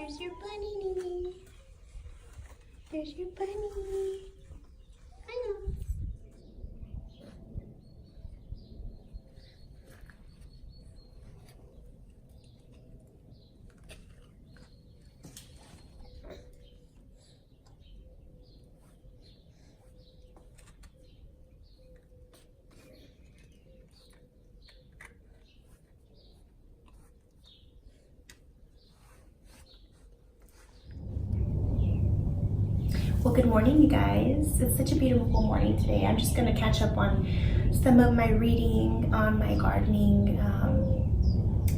There's your bunny. There's your bunny. Hello. Well, good morning, you guys. It's such a beautiful morning today. I'm just going to catch up on some of my reading on my gardening,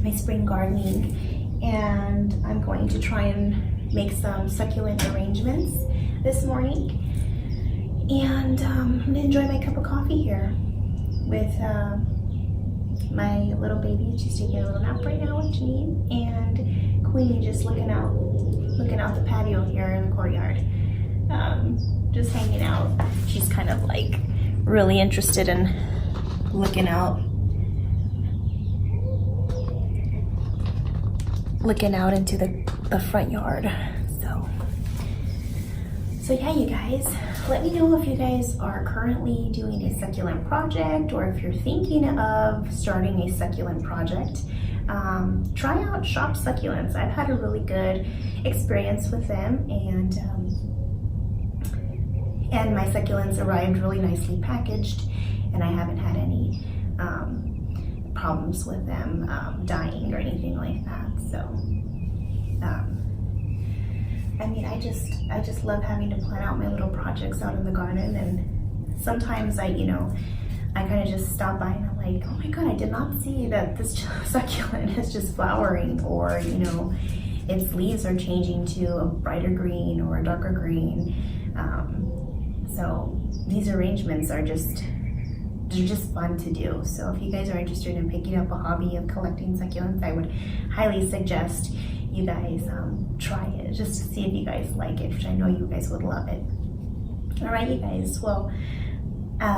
my spring gardening, and I'm going to try and make some succulent arrangements this morning. And I'm going to enjoy my cup of coffee here with my little baby. She's taking a little nap right now with Janine, and Queenie just looking out the patio here in the courtyard. Just hanging out. She's kind of like really interested in looking out into the front yard. So yeah, you guys, let me know if you guys are currently doing a succulent project, or if you're thinking of starting a succulent project. Try out Shop Succulents. I've had a really good experience with them, and my succulents arrived really nicely packaged, and I haven't had any problems with them dying or anything like that. So, I mean, I just love having to plan out my little projects out in the garden, and sometimes I kind of just stop by and I'm like, oh my God, I did not see that this succulent is just flowering, or its leaves are changing to a brighter green or a darker green. So these arrangements are just fun to do. So if you guys are interested in picking up a hobby of collecting succulents, I would highly suggest you guys try it, just to see if you guys like it, which I know you guys would love it. All right, you guys. Well,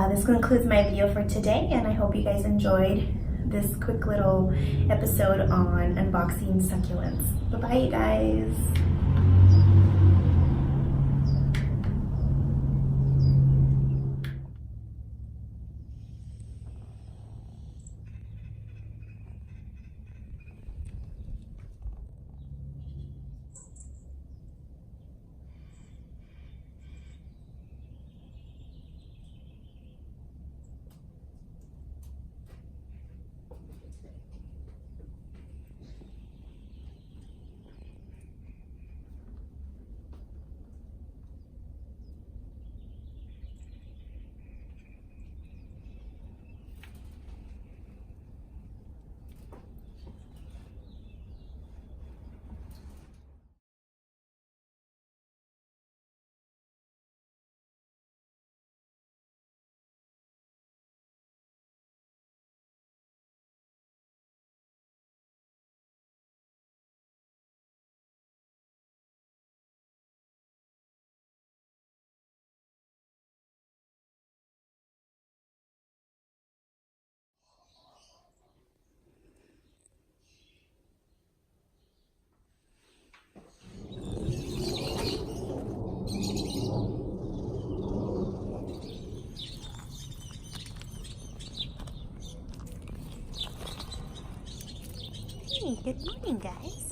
this concludes my video for today, and I hope you guys enjoyed this quick little episode on unboxing succulents. Bye-bye, you guys. Good morning, guys.